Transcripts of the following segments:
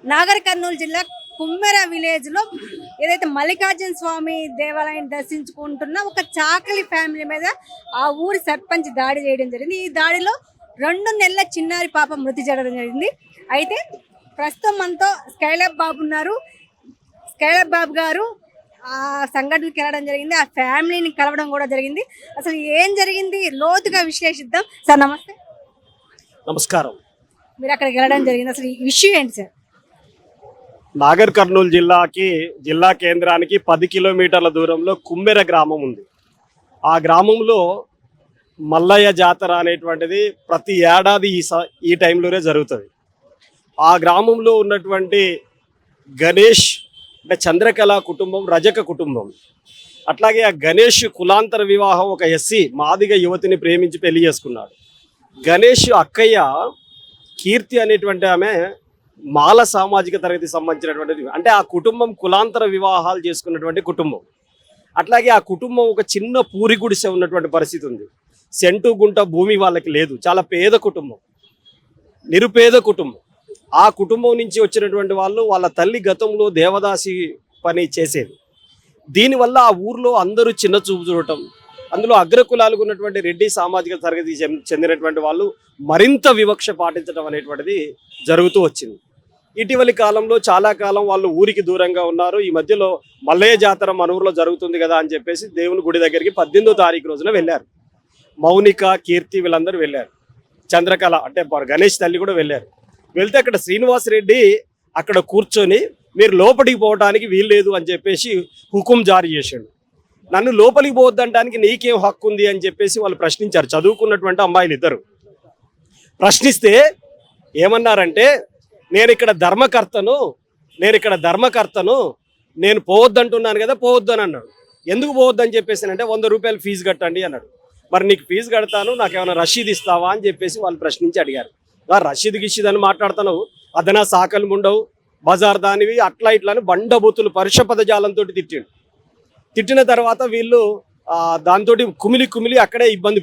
నాగర్ కర్నూలు జిల్లా కుమ్మెర విలేజ్ లో ఏదైతే మల్లికార్జున స్వామి దేవాలయం దర్శించుకుంటున్న ఒక చాకలి ఫ్యామిలీ మీద ఆ ఊరి సర్పంచ్ దాడి చేయడం జరిగింది. ఈ దాడిలో 2 నెలల చిన్నారి పాప మృతి చెందడం జరిగింది. అయితే ప్రస్తుతం మనతో స్కైలబ్ బాబు ఉన్నారు. స్కైలబ్ బాబు గారు ఆ సంఘటనకి వెళ్ళడం జరిగింది, ఆ ఫ్యామిలీని కలవడం కూడా జరిగింది. అసలు ఏం జరిగింది లోతుగా విశ్లేషిద్దాం. సార్ నమస్తే. నమస్కారం. మీరు అక్కడికి వెళ్ళడం జరిగింది, అసలు ఈ ఇష్యూ ఏంటి సార్? నాగర్ కర్నూలు జిల్లా కేంద్రానికి 10 కిలోమీటర్ల దూరంలో కుమ్మెర గ్రామం ఉంది. ఆ గ్రామంలో మల్లయ్య జాతర అనేటువంటిది ప్రతి ఏడాది ఈ టైంలోనే జరుగుతుంది. ఆ గ్రామంలో ఉన్నటువంటి గణేష్ అంటే చంద్రకళ కుటుంబం రజక కుటుంబం. అట్లాగే ఆ గణేష్ కులాంతర వివాహం ఒక ఎస్సీ మాదిగ యువతిని ప్రేమించి పెళ్లి చేసుకున్నాడు. గణేష్ అక్కయ్య కీర్తి అనేటువంటి ఆమె మాల సామాజిక తరగతికి సంబంధించినటువంటిది. అంటే ఆ కుటుంబం కులాంతర వివాహాలు చేసుకున్నటువంటి కుటుంబం. అట్లాగే ఆ కుటుంబం ఒక చిన్న పూరి గుడిసె ఉన్నటువంటి పరిస్థితి ఉంది. సెంటు గుంట భూమి వాళ్ళకి లేదు. చాలా పేద కుటుంబం, నిరుపేద కుటుంబం. ఆ కుటుంబం నుంచి వచ్చినటువంటి వాళ్ళు వాళ్ళ తల్లి గతంలో దేవదాసి పని చేసేది. దీనివల్ల ఆ ఊర్లో అందరూ చిన్న చూపు చూడటం, అందులో అగ్రకులాలకు ఉన్నటువంటి రెడ్డి సామాజిక తరగతికి చెందినటువంటి వాళ్ళు మరింత వివక్ష పాటించడం అనేటువంటిది జరుగుతూ వచ్చింది. ఇటీవలి కాలంలో చాలా కాలం వాళ్ళు ఊరికి దూరంగా ఉన్నారు. ఈ మధ్యలో మల్లయ్య జాతర మన ఊరిలో జరుగుతుంది కదా అని చెప్పేసి దేవుని గుడి దగ్గరికి 18వ తారీఖు రోజున వెళ్ళారు. మౌనిక, కీర్తి వీళ్ళందరూ వెళ్ళారు. చంద్రకళ అంటే గణేష్ తల్లి కూడా వెళ్ళారు. వెళ్తే అక్కడ శ్రీనివాసరెడ్డి అక్కడ కూర్చొని మీరు లోపలికి పోవడానికి వీల్లేదు అని చెప్పేసి హుకుం జారీ చేశాడు. నన్ను లోపలికి పోవద్దంటానికి నీకేం హక్కు ఉంది అని చెప్పేసి వాళ్ళు ప్రశ్నించారు. చదువుకున్నటువంటి అమ్మాయిలు ఇద్దరు ప్రశ్నిస్తే ఏమన్నారంటే నేను ఇక్కడ ధర్మకర్తను నేను పోవద్దంటున్నాను కదా, పోవద్దు అని అన్నాడు. ఎందుకు పోవద్దని చెప్పేసానంటే 100 రూపాయలు ఫీజు కట్టండి అన్నాడు. మరి నీకు ఫీజు కడతాను, నాకేమైనా రషీద్ ఇస్తావా అని చెప్పేసి వాళ్ళు ప్రశ్నించి అడిగారు. రషీద్ గిషీద్ అని మాట్లాడుతున్నావు, అదనా సాకలు ఉండవు, బజార్ దానివి, అట్లా ఇట్లా అని బండబూతులు పరుష పదజాలంతో తిట్టిన తర్వాత వీళ్ళు దాంతో కుమిలి అక్కడే ఇబ్బంది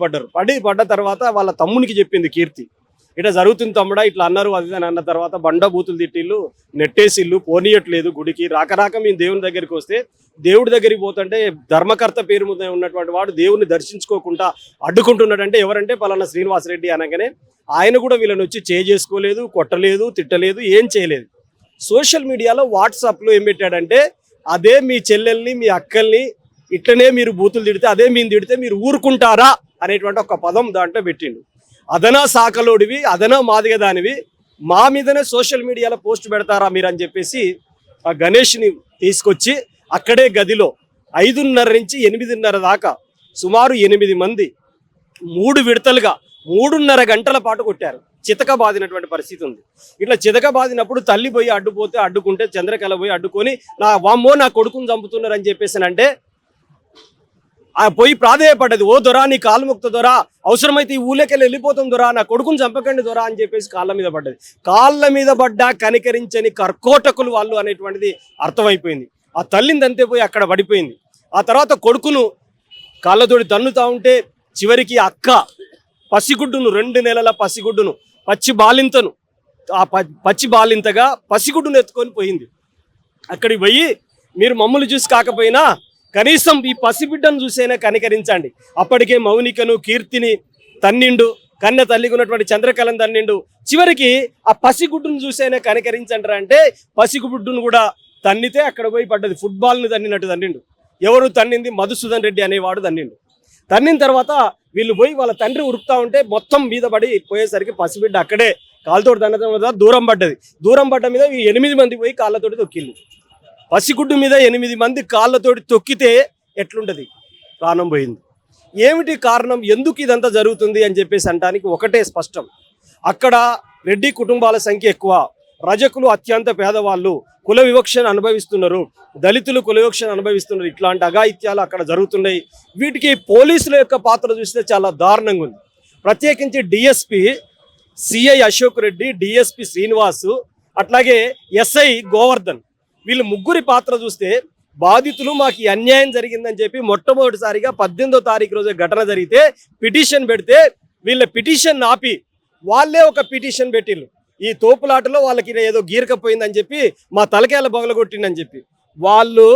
పడ్డ తర్వాత వాళ్ళ తమ్మునికి చెప్పింది కీర్తి, ఇట్లా జరుగుతుంది తమ్ముడా, ఇట్లా అన్నారు అది అని అన్న తర్వాత బండబూతులు తిట్టిళ్ళు, నెట్టేసిళ్ళు, పోనీయట్లేదు గుడికి. రాక మేము దేవుని దగ్గరికి వస్తే దేవుడి దగ్గరికి పోతుంటే ధర్మకర్త పేరు మీద ఉన్నటువంటి వాడు దేవుని దర్శించుకోకుండా అడ్డుకుంటున్నాడంటే ఎవరంటే పలానా శ్రీనివాసరెడ్డి అనగానే ఆయన కూడా వీళ్ళని వచ్చి చేసుకోలేదు, కొట్టలేదు, తిట్టలేదు, ఏం చేయలేదు. సోషల్ మీడియాలో వాట్సాప్లో ఏం పెట్టాడంటే అదే మీ చెల్లెల్ని మీ అక్కల్ని ఇట్లనే మీరు బూతులు తిడితే, అదే మేము తిడితే మీరు ఊరుకుంటారా అనేటువంటి ఒక పదం దాంట్లో పెట్టిండు. అదనా సాకలోడివి, అదనా మాదిగ దానివి, మా మీదనే సోషల్ మీడియాలో పోస్ట్ పెడతారా మీరు అని చెప్పేసి ఆ గణేష్ని తీసుకొచ్చి అక్కడే గదిలో 5:30 నుంచి 8:30 దాకా సుమారు 8 మంది 3 విడతలుగా 3:30 గంటల పాటు కొట్టారు. చితక బాదినటువంటి పరిస్థితి ఉంది. ఇట్లా చితక బాదినప్పుడు తల్లి పోయి అడ్డుకుంటే చంద్రకళ పోయి అడ్డుకొని నా కొడుకుని చంపుతున్నారు అని చెప్పేసానంటే ఆ పోయి ప్రాధేయపడ్డది. ఓ దొరా నీ కాలు ముక్త దొరా, అవసరమైతే ఈ ఊళ్ళకెళ్ళి వెళ్ళిపోతాం దొరా, నా కొడుకుని చంపకండి దొరా అని చెప్పేసి కాళ్ళ మీద పడ్డది. కాళ్ళ మీద పడ్డా కనికరించని కర్కోటకులు వాళ్ళు అనేటువంటిది అర్థమైపోయింది. ఆ తల్లిని తంతే పోయి అక్కడ పడిపోయింది. ఆ తర్వాత కొడుకును కాళ్ళతోటి తన్నుతా ఉంటే చివరికి అక్క పసిగుడ్డును 2 నెలల పసిగుడ్డును పచ్చి బాలింతగా పసిగుడ్డును ఎత్తుకొని పోయింది. అక్కడికి పోయి మీరు మమ్మల్ని చూసి కాకపోయినా కనీసం ఈ పసిబిడ్డను చూసైనా కనికరించండి. అప్పటికే మౌనికను కీర్తిని తన్నిండు, కన్న తల్లికి ఉన్నటువంటి చంద్రకళను తన్నిండు. చివరికి ఆ పసిగుడ్డును చూసైనా కనికరించండి అంటే పసిగుడ్డును కూడా తన్నితే అక్కడ పోయి పడ్డది. ఫుట్బాల్ని తన్నినట్టు తన్నిండు. ఎవరు తన్నింది? మధుసూదన్ రెడ్డి అనేవాడు తన్నిండు. తన్నిన తర్వాత వీళ్ళు పోయి వాళ్ళ తండ్రి ఉరుకుతా ఉంటే మొత్తం మీద పడి పోయేసరికి పసిబిడ్డ అక్కడే కాళ్ళతోటి తన్నడం దూరం పడ్డది. దూరం పడ్డ మీద 8 మంది పోయి కాళ్ళతోటి తొక్కిళ్ళు. పసిగుడ్డు మీద 8 మంది కాళ్ళతోటి తొక్కితే ఎట్లుంటది? ప్రాణం పోయింది. ఏమిటి కారణం? ఎందుకు ఇదంతా జరుగుతుంది అని చెప్పేసి అంటానికి ఒకటే స్పష్టం. అక్కడ రెడ్డి కుటుంబాల సంఖ్య ఎక్కువ, రజకులు అత్యంత పేదవాళ్ళు, కుల వివక్షను అనుభవిస్తున్నారు, దళితులు కుల వివక్షను అనుభవిస్తున్నారు. ఇట్లాంటి అఘాయిత్యాలు అక్కడ జరుగుతున్నాయి. వీటికి పోలీసుల యొక్క పాత్ర చూస్తే చాలా దారుణంగా ఉంది. ప్రత్యేకించి DSP CI Ashok Reddy, DSP Srinivasu, అట్లాగే ఎస్ఐ గోవర్ధన్, వీళ్ళు ముగ్గురి పాత్ర చూస్తే బాధితులు మాకు అన్యాయం జరిగిందని చెప్పి మొట్టమొదటిసారిగా 18వ తారీఖు రోజు ఘటన జరిగితే పిటిషన్ పెడితే వీళ్ళ పిటిషన్ ఆపి వాళ్ళే ఒక పిటిషన్ పెట్టిళ్ళు. ఈ తోపులాటలో వాళ్ళకి ఏదో గీరకపోయిందని చెప్పి మా తలకాయల బగలగొట్టిందని చెప్పి వాళ్ళు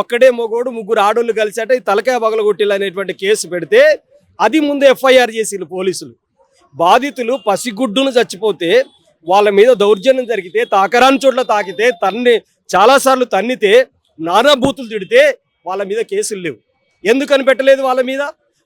ఒక్కడే మొగోడు ముగ్గురు ఆడోళ్ళు కలిసాట ఈ తలకాయ బగలగొట్టిల్లు అనేటువంటి కేసు పెడితే అది ముందు ఎఫ్ఐఆర్ చేసిళ్ళు పోలీసులు. బాధితులు పసిగుడ్డును చచ్చిపోతే వాళ్ళ మీద దౌర్జన్యం జరిగితే తాకరాని చోట్ల తాకితే చాలాసార్లు తన్నితే నానా బూతులు తిడితే వాళ్ళ మీద కేసులు లేవు. ఎందుకని పెట్టలేదు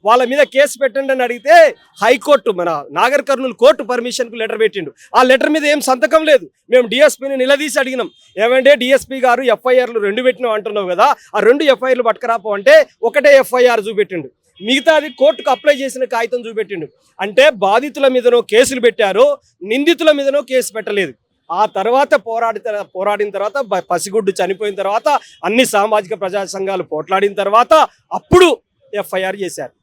వాళ్ళ మీద కేసు పెట్టండి అని అడిగితే హైకోర్టు మన నాగర్ కర్నూలు కోర్టు పర్మిషన్కు లెటర్ పెట్టిండు. ఆ లెటర్ మీద ఏం సంతకం లేదు. మేము డిఎస్పీని నిలదీసి అడిగినాం, ఏమంటే డిఎస్పీ గారు ఎఫ్ఐఆర్లు 2 పెట్టినాం అంటున్నావు కదా, ఆ 2 ఎఫ్ఐఆర్లు పట్టుకురాపో అంటే ఒకటే ఎఫ్ఐఆర్ చూపెట్టిండు, మిగతాది కోర్టుకు అప్లై చేసిన కాగితం చూపెట్టిండు. అంటే బాధితుల మీదనో కేసులు పెట్టారు, నిందితుల మీదనో కేసు పెట్టలేదు. ఆ తర్వాత పోరాడిన తర్వాత పసిగుడ్డు చనిపోయిన తర్వాత అన్ని సామాజిక ప్రజా సంఘాలు పోట్లాడిన తర్వాత అప్పుడు ఎఫ్ఐఆర్ చేశారు.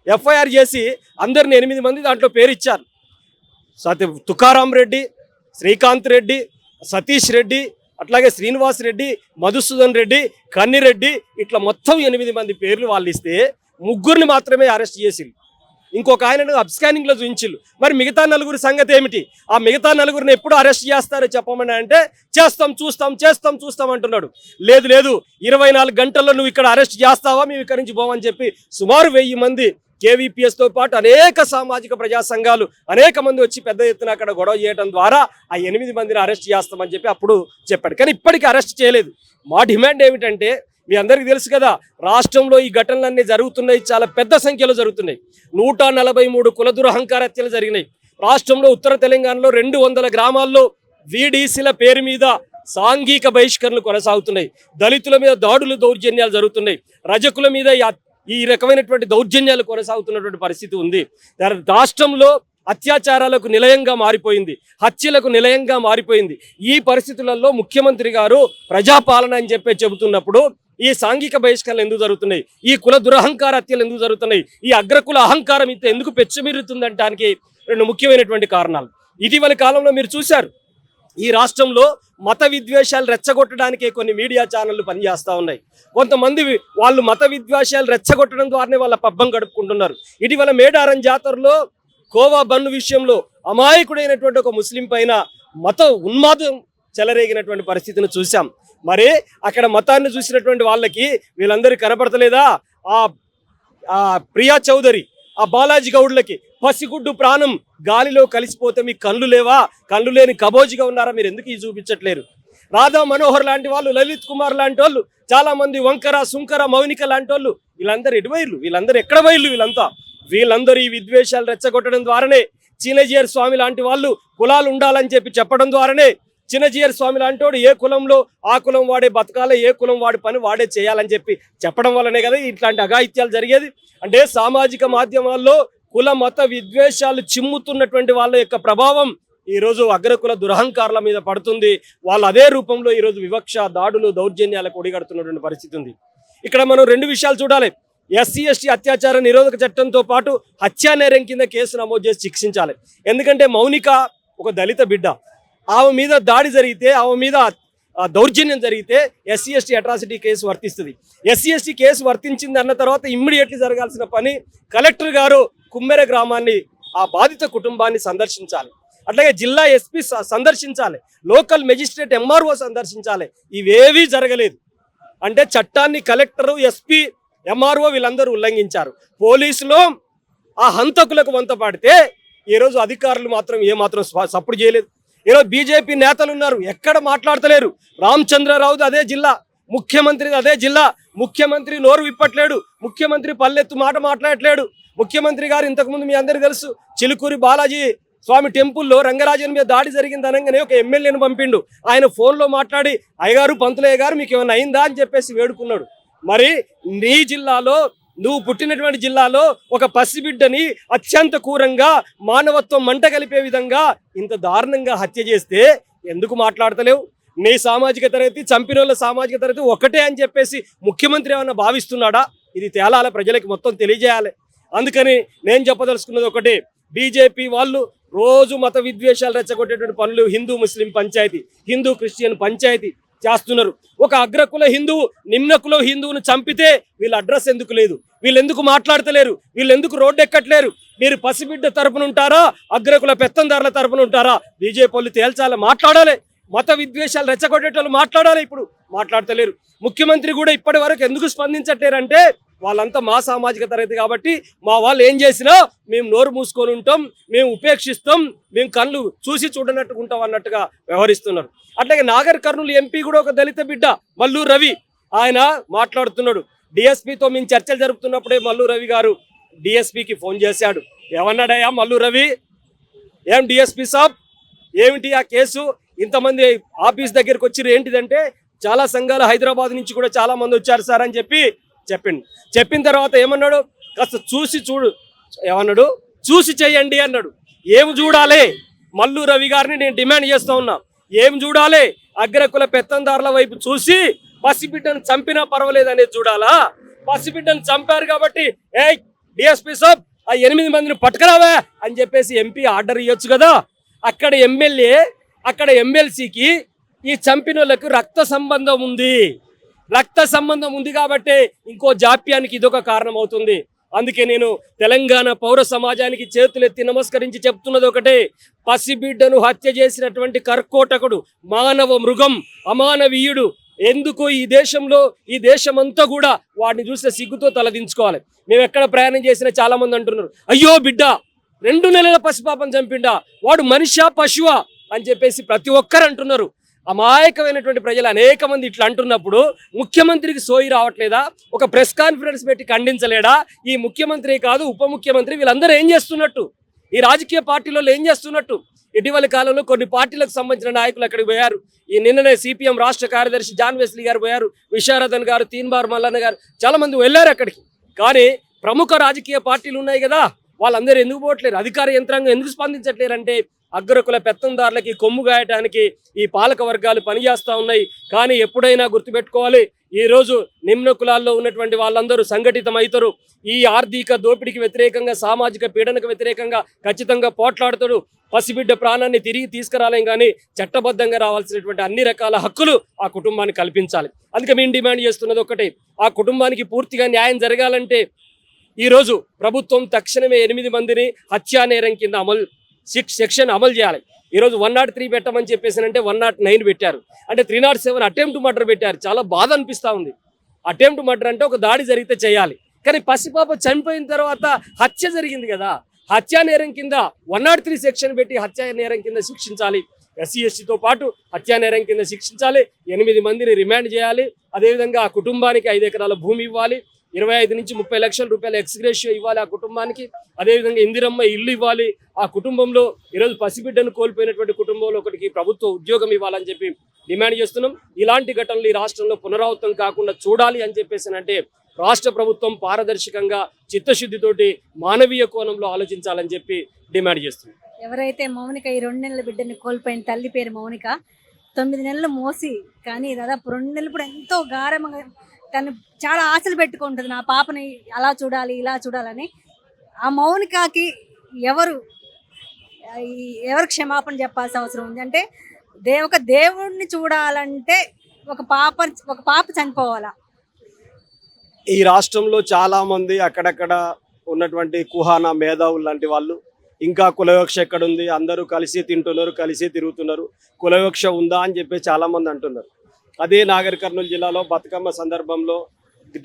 ఎఫ్ఐఆర్ చేసి అందరిని 8 మంది దాంట్లో పేరు ఇచ్చారు. తుకారాం రెడ్డి, శ్రీకాంత్ రెడ్డి, సతీష్ రెడ్డి, అట్లాగే శ్రీనివాస్ రెడ్డి, మధుసూదన్ రెడ్డి, కన్నిరెడ్డి, ఇట్లా మొత్తం 8 మంది పేర్లు వాళ్ళు ఇస్తే 3 మాత్రమే అరెస్ట్ చేసిళ్ళు. ఇంకొక ఆయనను అబ్స్కానింగ్లో చూపించిళ్ళు. మరి మిగతా 4 సంగతి ఏమిటి? ఆ మిగతా 4 ఎప్పుడు అరెస్ట్ చేస్తారో చెప్పమని అంటే చేస్తాం అంటున్నాడు. లేదు 24 గంటల్లో నువ్వు ఇక్కడ అరెస్ట్ చేస్తావా, మేము ఇక్కడి నుంచి పోవని చెప్పి సుమారు 1000 మంది కేవీపీఎస్తో పాటు అనేక సామాజిక ప్రజా సంఘాలు అనేక మంది వచ్చి పెద్ద ఎత్తున అక్కడ గొడవ చేయడం ద్వారా ఆ 8 మందిని అరెస్ట్ చేస్తామని చెప్పి అప్పుడు చెప్పాడు. కానీ ఇప్పటికీ అరెస్ట్ చేయలేదు. మా డిమాండ్ ఏమిటంటే, మీ అందరికీ తెలుసు కదా, రాష్ట్రంలో ఈ ఘటనలన్నీ జరుగుతున్నాయి, చాలా పెద్ద సంఖ్యలో జరుగుతున్నాయి. 143 కుల దురహంకార హత్యలు జరిగినాయి. రాష్ట్రంలో ఉత్తర తెలంగాణలో 200 గ్రామాల్లో వీడీసీల పేరు మీద సాంఘిక బహిష్కరణలు కొనసాగుతున్నాయి. దళితుల మీద దాడులు దౌర్జన్యాలు జరుగుతున్నాయి. రజకుల మీద ఈ రకమైనటువంటి దౌర్జన్యాలు కొనసాగుతున్నటువంటి పరిస్థితి ఉంది. రాష్ట్రంలో అత్యాచారాలకు నిలయంగా మారిపోయింది, హత్యలకు నిలయంగా మారిపోయింది. ఈ పరిస్థితులలో ముఖ్యమంత్రి గారు ప్రజాపాలన అని చెబుతున్నప్పుడు ఈ సాంఘిక బహిష్కరణలు ఎందుకు జరుగుతున్నాయి, ఈ కుల దురహంకార హత్యలు ఎందుకు జరుగుతున్నాయి, ఈ అగ్రకుల అహంకారం ఇంత ఎందుకు పెచ్చమిరుతుందంటానికి 2 ముఖ్యమైనటువంటి కారణాలు. ఇటీవల కాలంలో మీరు చూశారు, ఈ రాష్ట్రంలో మత విద్వేషాలు రెచ్చగొట్టడానికే కొన్ని మీడియా ఛానళ్లు పనిచేస్తూ ఉన్నాయి. కొంతమంది వాళ్ళు మత విద్వేషాలు రెచ్చగొట్టడం ద్వారానే వాళ్ళ పబ్బం గడుపుకుంటున్నారు. ఇటీవల మేడారం జాతరలో కోవా బన్ను విషయంలో అమాయకుడైనటువంటి ఒక ముస్లిం పైన మత ఉన్మాదం చెలరేగినటువంటి పరిస్థితిని చూసాం. మరి అక్కడ మతాన్ని చూసినటువంటి వాళ్ళకి వీళ్ళందరూ కనపడతలేదా? ఆ ప్రియా చౌదరి, ఆ బాలాజీ గౌడ్లకి పసిగుడ్డు ప్రాణం గాలిలో కలిసిపోతే మీ కళ్ళు లేవా? కళ్ళు లేని కబోజిగా ఉన్నారా? మీరు ఎందుకు చూపించట్లేరు? రాధా మనోహర్ లాంటి వాళ్ళు, లలిత్ కుమార్ లాంటి వాళ్ళు, చాలా మంది వంకర సుంకర మౌనిక లాంటి వాళ్ళు, వీళ్ళందరూ ఎటువైర్లు? వీళ్ళందరూ ఎక్కడ వైర్లు? వీళ్ళందరూ ఈ విద్వేషాలు రెచ్చగొట్టడం ద్వారానే, చిన్నజీయర్ స్వామి లాంటి వాళ్ళు కులాలు ఉండాలని చెప్పడం ద్వారానే, చిన్నజీయర్ స్వామి లాంటి వాడు ఏ కులంలో ఆ కులం వాడే బతకాలి, ఏ కులం వాడి పని వాడే చేయాలని చెప్పడం వల్లనే కదా ఇట్లాంటి అఘాయిత్యాలు జరిగేది. అంటే సామాజిక మాధ్యమాల్లో కుల మత విద్వేషాలు చిమ్ముతున్నటువంటి వాళ్ళ యొక్క ప్రభావం ఈరోజు అగ్రకుల దురహంకారాల మీద పడుతుంది. వాళ్ళు అదే రూపంలో ఈరోజు వివక్ష, దాడులు, దౌర్జన్యాలకు ఒడిగడుతున్నటువంటి పరిస్థితి ఉంది. ఇక్కడ మనం 2 విషయాలు చూడాలి. ఎస్సీ ఎస్టీ అత్యాచార నిరోధక చట్టంతో పాటు హత్యా నేరం కింద కేసు నమోదు చేసి శిక్షించాలి. ఎందుకంటే మౌనిక ఒక దళిత బిడ్డ, ఆమె మీద దాడి జరిగితే, ఆమె మీద దౌర్జన్యం జరిగితే ఎస్సీ ఎస్టీ అట్రాసిటీ కేసు వర్తిస్తుంది. ఎస్సీ ఎస్టీ కేసు వర్తించింది అన్న తర్వాత ఇమ్మీడియట్లీ జరగాల్సిన పని కలెక్టర్ గారు కుమ్మెర గ్రామాన్ని, ఆ బాధిత కుటుంబాన్ని సందర్శించాలి. అట్లాగే జిల్లా ఎస్పీ సందర్శించాలి, లోకల్ మెజిస్ట్రేట్ ఎంఆర్ఓ సందర్శించాలి. ఇవేవీ జరగలేదు. అంటే చట్టాన్ని కలెక్టరు, ఎస్పీ, ఎంఆర్ఓ వీళ్ళందరూ ఉల్లంఘించారు. పోలీసులు ఆ హంతకులకు వంత పాడితే ఈరోజు అధికారులు మాత్రం ఏమాత్రం సపోర్ట్ చేయలేదు. ఈరోజు బీజేపీ నేతలు ఉన్నారు, ఎక్కడ మాట్లాడతలేరు. రామచంద్రరావుది అదే జిల్లా, ముఖ్యమంత్రిది అదే జిల్లా. ముఖ్యమంత్రి నోరు విప్పట్లేడు, ముఖ్యమంత్రి పల్లెత్తు మాట మాట్లాడట్లేడు. ముఖ్యమంత్రి గారు ఇంతకుముందు మీ అందరికీ తెలుసు, చిలుకూరి బాలాజీ స్వామి టెంపుల్లో రంగరాజన్ మీద దాడి జరిగింది అనగానే ఒక ఎమ్మెల్యేను పంపిండు. ఆయన ఫోన్లో మాట్లాడి, అయ్యగారు పంతులయ్య గారు మీకు ఏమైనా అయిందా అని చెప్పేసి వేడుకున్నాడు. మరి నీ జిల్లాలో, నువ్వు పుట్టినటువంటి జిల్లాలో ఒక పసిబిడ్డని అత్యంత క్రూరంగా, మానవత్వం మంట కలిపే విధంగా ఇంత దారుణంగా హత్య చేస్తే ఎందుకు మాట్లాడతలేవు? నీ సామాజిక తరగతి, చంపిన వాళ్ళ సామాజిక తరగతి ఒకటే అని చెప్పేసి ముఖ్యమంత్రి ఏమన్నా భావిస్తున్నాడా? ఇది తేలాల, ప్రజలకు మొత్తం తెలియజేయాలి. అందుకని నేను చెప్పదలుచుకున్నది ఒకటే, బీజేపీ వాళ్ళు రోజు మత విద్వేషాలు రెచ్చగొట్టేటువంటి పనులు, హిందూ ముస్లిం పంచాయతీ, హిందూ క్రిస్టియన్ పంచాయతీ, చేస్తున్నారు. ఒక అగ్రకుల హిందువు నిమ్నకుల హిందువును చంపితే వీళ్ళ అడ్రస్ ఎందుకు లేదు, వీళ్ళు ఎందుకు మాట్లాడతలేరు, వీళ్ళు ఎందుకు రోడ్డు ఎక్కట్లేరు? మీరు పసిబిడ్డ తరపున ఉంటారా, అగ్రకుల పెత్తందారుల తరపున ఉంటారా? బీజేపీ వాళ్ళు తేల్చాలి, మాట్లాడాలి. మత విద్వేషాలు రెచ్చగొట్టేటోళ్ళు మాట్లాడాలి, ఇప్పుడు మాట్లాడతలేరు. ముఖ్యమంత్రి కూడా ఇప్పటి వరకు ఎందుకు స్పందించట్లేరంటే వాళ్ళంతా మా సామాజిక తరగతి కాబట్టి మా వాళ్ళు ఏం చేసినా మేము నోరు మూసుకొని ఉంటాం, మేము ఉపేక్షిస్తాం, మేము కళ్ళు చూసి చూడనట్టుగా ఉంటాం అన్నట్టుగా వ్యవహరిస్తున్నారు. అట్లాగే నాగర్ కర్నూలు ఎంపీ కూడా ఒక దళిత బిడ్డ మల్లూరు రవి, ఆయన మాట్లాడుతున్నాడు. డిఎస్పీతో మేము చర్చలు జరుపుతున్నప్పుడే మల్లూరు రవి గారు డిఎస్పీకి ఫోన్ చేశాడు. ఏమన్నాడయ్యా మల్లూరు రవి, ఏం డిఎస్పీ సాబ్ ఏమిటి ఆ కేసు, ఇంతమంది ఆఫీస్ దగ్గరికి వచ్చి ఏంటిదంటే చాలా సంఘాలు హైదరాబాద్ నుంచి కూడా చాలా మంది వచ్చారు సార్ అని చెప్పిన తర్వాత ఏమన్నాడు, కాస్త చూసి చూడు, ఏమన్నాడు, చూసి చెయ్యండి అన్నాడు. ఏం చూడాలి? మల్లూరు రవి గారిని నేను డిమాండ్ చేస్తా ఉన్నా, ఏం చూడాలి? అగ్రకుల పెత్తందారుల వైపు చూసి పసిబిడ్డను చంపినా పర్వాలేదు అనేది చూడాలా? పసిబిడ్డను చంపారు కాబట్టి ఏ డిఎస్పీ సాబ్ ఆ 8 మందిని పట్టుకురావా అని చెప్పేసి ఎంపీ ఆర్డర్ ఇవ్వచ్చు కదా. అక్కడ ఎమ్మెల్యే అక్కడ ఎమ్మెల్సీకి ఈ చంపిన వాళ్ళకు రక్త సంబంధం ఉంది కాబట్టి ఇంకో జాప్యానికి ఇదొక కారణం అవుతుంది. అందుకే నేను తెలంగాణ పౌర సమాజానికి చేతులెత్తి నమస్కరించి చెప్తున్నది ఒకటే, పసిబిడ్డను హత్య చేసినటువంటి కర్కోటకుడు, మానవ మృగం, అమానవీయుడు ఎందుకు ఈ దేశంలో, ఈ దేశమంతా కూడా వాడిని చూస్తే సిగ్గుతో తలదించుకోవాలి. మేము ఎక్కడ ప్రయాణం చేసినా చాలా మంది అంటున్నారు, అయ్యో బిడ్డ 2 నెలల పసిపాపం చంపిండా, వాడు మనిషా పశువా అని చెప్పేసి ప్రతి ఒక్కరు అంటున్నారు. అమాయకమైనటువంటి ప్రజలు అనేక మంది ఇట్లా అంటున్నప్పుడు ముఖ్యమంత్రికి సోయి రావట్లేదా? ఒక ప్రెస్ కాన్ఫరెన్స్ పెట్టి ఖండించలేడా? ఈ ముఖ్యమంత్రి కాదు ఉప ముఖ్యమంత్రి వీళ్ళందరూ ఏం చేస్తున్నట్టు, ఈ రాజకీయ పార్టీలలో ఏం చేస్తున్నట్టు? ఇటీవల కాలంలో కొన్ని పార్టీలకు సంబంధించిన నాయకులు అక్కడికి పోయారు. ఈ నిన్ననే సిపిఎం రాష్ట్ర కార్యదర్శి జాన్ వెస్లీ గారు పోయారు, విశారదన్ గారు, తీన్బార్ మల్లన్న గారు, చాలా మంది వెళ్ళారు అక్కడికి. కానీ ప్రముఖ రాజకీయ పార్టీలు ఉన్నాయి కదా, వాళ్ళందరూ ఎందుకు పోవట్లేరు? అధికార యంత్రాంగం ఎందుకు స్పందించట్లేరు అంటే అగ్రకుల పెత్తందారులకి కొమ్ము గాయటానికి ఈ పాలక వర్గాలు పనిచేస్తూ ఉన్నాయి. కానీ ఎప్పుడైనా గుర్తుపెట్టుకోవాలి, ఈరోజు నిమ్న కులాల్లో ఉన్నటువంటి వాళ్ళందరూ సంఘటితమవుతారు. ఈ ఆర్థిక దోపిడీకి వ్యతిరేకంగా, సామాజిక పీడనకు వ్యతిరేకంగా ఖచ్చితంగా పోట్లాడతాడు. పసిబిడ్డ ప్రాణాన్ని తిరిగి తీసుకురాలేం, కానీ చట్టబద్ధంగా రావాల్సినటువంటి అన్ని రకాల హక్కులు ఆ కుటుంబానికి కల్పించాలి. అందుకే మేము డిమాండ్ చేస్తున్నది ఒకటే, ఆ కుటుంబానికి పూర్తిగా న్యాయం జరగాలంటే ఈరోజు ప్రభుత్వం తక్షణమే 8 మందిని హత్యా నేరం కింద సెక్షన్ అమలు చేయాలి. ఈరోజు 103 పెట్టమని చెప్పేసి అంటే 109 పెట్టారు, అంటే 307 అటెంప్ట్ మర్డర్ పెట్టారు. చాలా బాధ అనిపిస్తూ ఉంది. అటెంప్ట్ మర్డర్ అంటే ఒక దాడి జరిగితే చేయాలి, కానీ పసిపాప చనిపోయిన తర్వాత హత్య జరిగింది కదా, హత్యా నేరం కింద 103 సెక్షన్ పెట్టి హత్యా నేరం కింద శిక్షించాలి. ఎస్సీ ఎస్టీతో పాటు హత్యా నేరం కింద శిక్షించాలి. 8 మందిని రిమాండ్ చేయాలి. అదేవిధంగా ఆ కుటుంబానికి 5 ఎకరాల భూమి ఇవ్వాలి, 25 నుంచి 30 లక్షల రూపాయల ఎక్స్గ్రేషియో ఇవ్వాలి ఆ కుటుంబానికి. అదేవిధంగా ఇందిరమ్మ ఇల్లు ఇవ్వాలి. ఆ కుటుంబంలో ఈరోజు పసిబిడ్డను కోల్పోయినటువంటి కుటుంబంలో ఒకటికి ప్రభుత్వ ఉద్యోగం ఇవ్వాలని చెప్పి డిమాండ్ చేస్తున్నాం. ఇలాంటి ఘటనలు ఈ రాష్ట్రంలో పునరావృతం కాకుండా చూడాలి అని చెప్పేసి అంటే రాష్ట్ర ప్రభుత్వం పారదర్శకంగా చిత్తశుద్ధితోటి మానవీయ కోణంలో ఆలోచించాలని చెప్పి డిమాండ్ చేస్తున్నాం. ఎవరైతే మౌనిక ఈ 2 నెలల బిడ్డని కోల్పోయిన తల్లి పేరు మౌనిక, 9 నెలలు మోసి, కానీ దాదాపు 2 నెలలు కూడా ఎంతో గారంగా తను చాలా ఆశలు పెట్టుకుంటుంది, నా పాపని అలా చూడాలి ఇలా చూడాలని. ఆ మౌనికకి ఎవరు క్షమాపణ చెప్పాల్సిన అవసరం ఉంది అంటే, ఒక దేవుడిని చూడాలంటే ఒక పాప చనిపోవాలా? ఈ రాష్ట్రంలో చాలా మంది అక్కడక్కడ ఉన్నటువంటి కుహానా మేధావులు లాంటి వాళ్ళు ఇంకా కులవివక్ష ఎక్కడుంది, అందరూ కలిసి తింటున్నారు, కలిసి తిరుగుతున్నారు, కులవివక్ష ఉందా అని చెప్పి చాలా మంది అంటున్నారు. అదే నాగర్ కర్నూలు జిల్లాలో బతుకమ్మ సందర్భంలో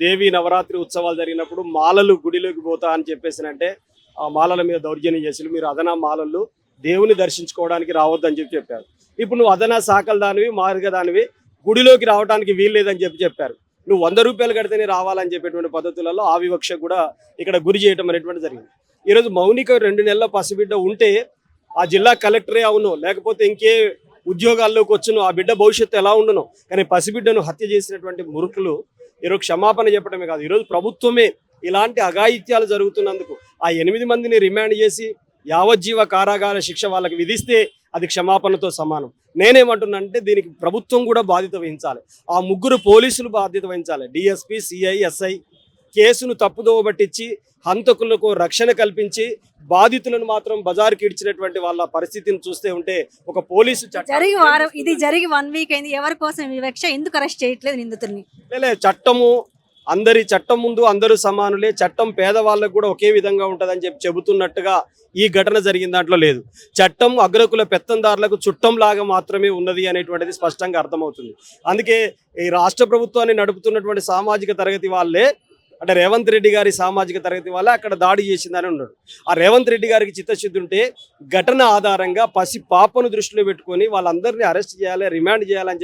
దేవి నవరాత్రి ఉత్సవాలు జరిగినప్పుడు మాలలు గుడిలోకి పోతా అని చెప్పేసినంటే ఆ మాలల మీద దౌర్జన్యం చేసి మీరు అదనా మాలలు దేవుని దర్శించుకోవడానికి రావద్దని చెప్పారు. ఇప్పుడు నువ్వు అదనా సాకల దానివి, మార్గదానివి, గుడిలోకి రావడానికి వీల్లేదని చెప్పారు. నువ్వు 100 రూపాయలు కడితేనే రావాలని చెప్పేటువంటి పద్ధతులలో ఆ వివక్ష కూడా ఇక్కడ గురి చేయడం అనేటువంటి జరిగింది. ఈరోజు మౌనిక 2 నెలల పసిబిడ్డ ఉంటే ఆ జిల్లా కలెక్టరే అవును, లేకపోతే ఇంకే ఉద్యోగాల్లోకి వచ్చును, ఆ బిడ్డ భవిష్యత్తు ఎలా ఉండును. కానీ పసిబిడ్డను హత్య చేసినటువంటి మురుకులు ఈరోజు క్షమాపణ చెప్పడమే కాదు, ఈరోజు ప్రభుత్వమే ఇలాంటి అఘాయిత్యాలు జరుగుతున్నందుకు ఆ 8 మందిని రిమాండ్ చేసి యావజ్జీవ కారాగార శిక్ష వాళ్ళకి విధిస్తే అది క్షమాపణతో సమానం. నేనేమంటున్నానంటే దీనికి ప్రభుత్వం కూడా బాధ్యత వహించాలి. ఆ 3 పోలీసులు బాధ్యత వహించాలి, డిఎస్పీ, సిఐ, ఎస్ఐ, కేసును తప్పుదోవ పట్టించి హంతకులకు రక్షణ కల్పించి బాధితులను మాత్రం బజారుకి ఇడ్చినటువంటి వాళ్ళ పరిస్థితిని చూస్తే ఉంటే ఒక పోలీసు ఇది జరిగి 1 వీక్ అయింది. ఎవరి కోసం ఈ వివక్ష? ఎందుకు అరెస్ట్ చేయట్లేదు నిందితుల్ని? చట్టము చట్టం ముందు అందరూ సమానులే, చట్టం పేదవాళ్ళకు కూడా ఒకే విధంగా ఉంటుందని చెబుతున్నట్టుగా ఈ ఘటన జరిగిన దాంట్లో లేదు. చట్టం అగ్రకుల పెత్తందారులకు చుట్టంలాగా మాత్రమే ఉన్నది అనేటువంటిది స్పష్టంగా అర్థమవుతుంది. అందుకే ఈ రాష్ట్ర ప్రభుత్వాన్ని నడుపుతున్నటువంటి సామాజిక తరగతి వాళ్ళే, అంటే రేవంత్ రెడ్డి గారి సామాజిక తరగతి వాళ్ళే అక్కడ దాడి చేసిందని ఉన్నాడు. ఆ రేవంత్ రెడ్డి గారికి చిత్తశుద్ధి ఉంటే ఘటన ఆధారంగా పసి పాపను దృష్టిలో పెట్టుకొని వాళ్ళందరినీ అరెస్ట్ చేయాలి, రిమాండ్ చేయాలని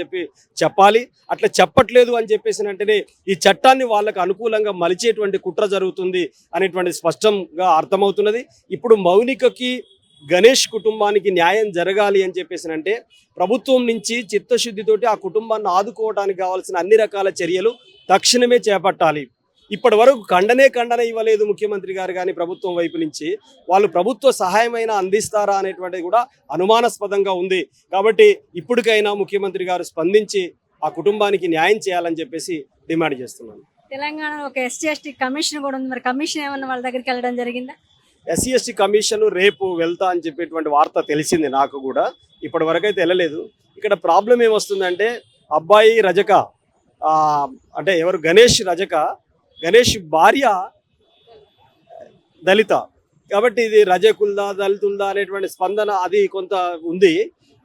చెప్పాలి. అట్లా చెప్పట్లేదు అని చెప్పేసి అంటేనే ఈ చట్టాన్ని వాళ్ళకు అనుకూలంగా మలిచేటువంటి కుట్ర జరుగుతుంది అనేటువంటిది స్పష్టంగా అర్థమవుతున్నది. ఇప్పుడు మౌనికకి గణేష్ కుటుంబానికి న్యాయం జరగాలి అని చెప్పేసి అంటే ప్రభుత్వం నుంచి చిత్తశుద్ధితోటి ఆ కుటుంబాన్ని ఆదుకోవడానికి కావాల్సిన అన్ని రకాల చర్యలు తక్షణమే చేపట్టాలి. ఇప్పటి వరకు ఖండన ఇవ్వలేదు ముఖ్యమంత్రి గారు కానీ ప్రభుత్వం వైపు నుంచి. వాళ్ళు ప్రభుత్వ సహాయమైన అందిస్తారా అనేటువంటిది కూడా అనుమానాస్పదంగా ఉంది. కాబట్టి ఇప్పటికైనా ముఖ్యమంత్రి గారు స్పందించి ఆ కుటుంబానికి న్యాయం చేయాలని చెప్పేసి డిమాండ్ చేస్తున్నాను. తెలంగాణలో ఒక SC/ST కమిషన్ కూడా ఉంది. మరి కమిషన్ ఏమన్నా వాళ్ళ దగ్గరికి వెళ్ళడం జరిగిందా? SC/ST కమిషన్ రేపు వెళ్తా అని చెప్పేటువంటి వార్త తెలిసింది నాకు కూడా. ఇప్పటి వరకు అయితే వెళ్ళలేదు. ఇక్కడ ప్రాబ్లం ఏమొస్తుందంటే అబ్బాయి రజక, అంటే ఎవరు గణేష్ భార్య దళిత, కాబట్టి ఇది రజకుల్దా దళితుల్దా అనేటువంటి స్పందన అది కొంత ఉంది.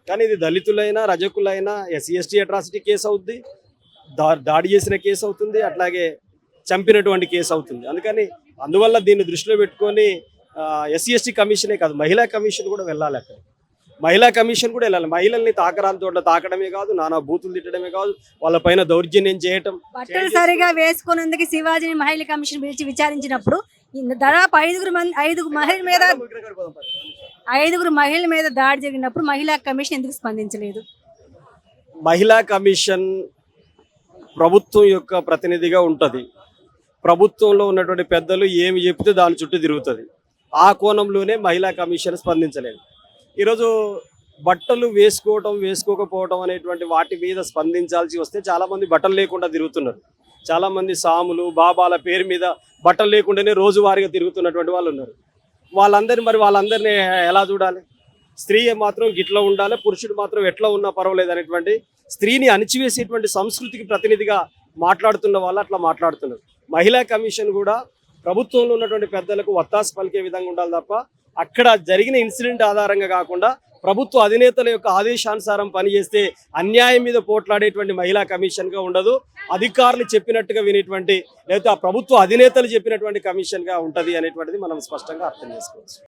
కానీ ఇది దళితులైనా రజకులైనా SC/ST అట్రాసిటీ కేసు అవుతుంది, దాడి చేసిన కేసు అవుతుంది, అట్లాగే చంపినటువంటి కేసు అవుతుంది. అందువల్ల దీన్ని దృష్టిలో పెట్టుకొని SC/ST కమిషనే కాదు, మహిళా కమిషన్ కూడా వెళ్ళాలి. అక్కడ మహిళా కమిషన్ కూడా వెళ్ళాలి. మహిళల్ని తాకరాలతో తాకడమే కాదు, నానా బూతులు తిట్టడమే కాదు, వాళ్ళపైన దౌర్జన్యం చేయటం. బట్టలు సరిగా వేసుకున్నందుకు శివాజీని మహిళా కమిషన్ పిలిచి విచారించినప్పుడు దాదాపు 5 మహిళల మీద దాడి జరిగినప్పుడు మహిళా కమిషన్ ఎందుకు స్పందించలేదు? మహిళా కమిషన్ ప్రభుత్వం యొక్క ప్రతినిధిగా ఉంటుంది. ప్రభుత్వంలో ఉన్నటువంటి పెద్దలు ఏమి చెప్తే దాని చుట్టూ తిరుగుతుంది. ఆ కోణంలోనే మహిళా కమిషన్ స్పందించలేదు. ఈరోజు బట్టలు వేసుకోకపోవడం అనేటువంటి వాటి మీద స్పందించాల్సి వస్తే చాలామంది బట్టలు లేకుండా తిరుగుతున్నారు. చాలామంది సాములు బాబాల పేరు మీద బట్టలు లేకుండానే రోజువారీగా తిరుగుతున్నటువంటి వాళ్ళు ఉన్నారు. వాళ్ళందరినీ ఎలా చూడాలి? స్త్రీ మాత్రం గిట్లా ఉండాలి, పురుషుడు మాత్రం ఎట్లా ఉన్నా పర్వాలేదు అనేటువంటి స్త్రీని అణిచివేసేటువంటి సంస్కృతికి ప్రతినిధిగా మాట్లాడుతున్న వాళ్ళు అట్లా మాట్లాడుతున్నారు. మహిళా కమిషన్ కూడా ప్రభుత్వంలో ఉన్నటువంటి పెద్దలకు వత్తాసు పలికే విధంగా ఉండాలి తప్ప అక్కడ జరిగిన ఇన్సిడెంట్ ఆధారంగా కాకుండా ప్రభుత్వ అధినేతల యొక్క ఆదేశానుసారం పనిచేస్తే అన్యాయం మీద పోట్లాడేటువంటి మహిళా కమిషన్గా ఉండదు. అధికారులు చెప్పినట్టుగా వినేటువంటి, లేకపోతే ఆ ప్రభుత్వ అధినేతలు చెప్పినటువంటి కమిషన్గా ఉంటుంది అనేటువంటిది మనం స్పష్టంగా అర్థం చేసుకోవచ్చు.